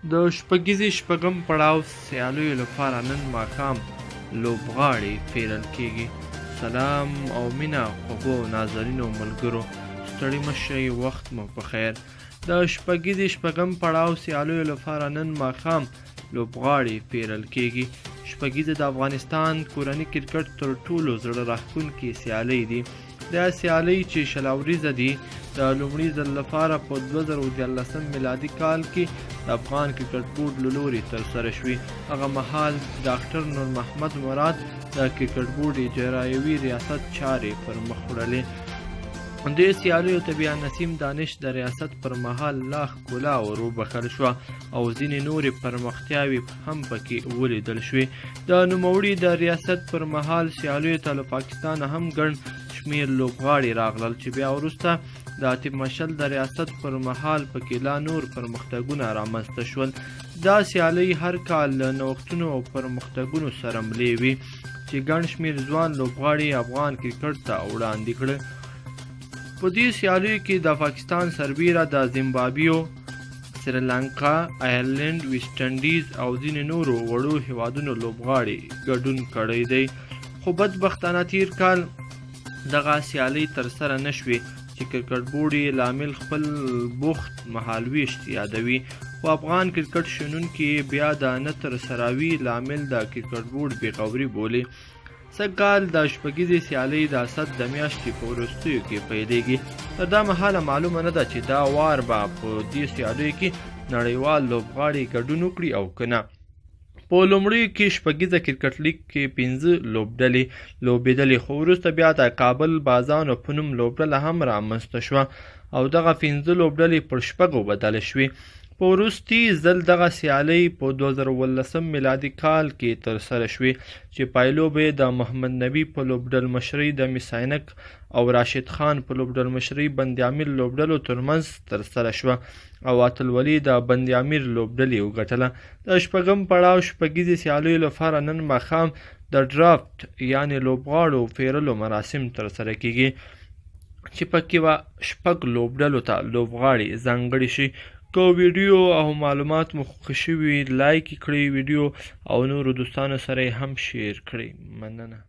د شپږیزې شپږم پړاو سیالیو لپاره نن ماښام لوبغاړي پیرل کیږي. سلام او مینه خوږو نازنینو ملګرو، ستړي مه شئ، وخت مو په خیر. د شپږیزې شپږم پړاو سیالیو لپاره نن ماښام لوبغاړي پیرل کیږي. شپږیزه د افغانستان کورني کرکټ تر ټولو زړه راښکونکې سیالۍ دي. دا سیالۍ چې شل اوریزه دي د لومړي ځل لپاره په 2014 میلادي کال کې د افغان کرکټ بورډ له لوري ترسره شوې. هغه مهال ډاکټر نور محمد مراد د کرکټ بورډ اجرایوي ریاست چارې پر مخ وړلې. دې سیالیو ته بیا نسیم دانش د ریاست پر مهال لا ښکلا ور وبخښل شوه او ځینې نورې پرمختیاوې هم پکې ولیدل شوې. د نوموړي د ریاست پر مهال سیالیو ته له پاکستانه هم ګڼ شمېر لوبغاړي راغلل چې بیا وروسته د اتم مشل د ریاست پر مهال پکې لا نور پرمختګونه رامنځته شول. دا سیالۍ هر کال له نوښتونو او پرمختګونو سره ملې وي چې ګڼ شمېر ځوان لوبغاړي افغان کرکټ ته وړاندې کړه. په دې سیالیو کې د پاکستان سربیره د زیمبابوې، سریلانکا، آیرلینډ، ویسټ انډیز او ځینې نورو وړو هیوادونو لوبغاړي ګډون کړی دی. خو بدبختانه تیر کال دغه سیالۍ ترسره نه شوې چې کرکټ بورډ یې لامل خپل بوخت مهالویشت یادوي. خو افغان کرکټ شنونکي بیا د نه ترسروي لامل د کرکټ بورډ بېغوري بولي. سږکال د شپږیزې سیالۍ د اسد د میاشتې په وروستیو کې پیلېږي. تر دا مهاله معلومه نه ده چې دا وار به په دې سیالیو کې نړیوال لوبغاړي ګډون وکړي او که نه. په لومړیو کې شپږیزه کرکټ لیګ کې 15 لوبډلې لوبېدلې، خو وروسته بیا د کابل بازانو په نوم لوبډله هم رامنځته شوه او دغه 15 لوبډلې پر شپږو بدله شوې. په وروستي ځل دغه سیالۍ په 2018 میلادي کال کې ترسره شوې چې پایلوبه یې د محمد نبي په لوبډلمشرۍ د میساینک او راشد خان په لوبډلمشرۍ بند امیر لوبډلو ترمنځ ترسره شوه او اتلولي د بند امیر لوبډلې وګټله. د شپږم پړاو شپږیزې سیالیو لپاره نن ماښام د ډرافت یعنې لوبغاړو پیرلو مراسم ترسره کیږي چې پکې به شپږ لوبډلو ته لوبغاړي ځانګړي شي. که ویډیو او معلومات مو خوښ شوي لایک کړئ ویډیو او نورو دوستانو سره یې هم شیر کړئ. مننه.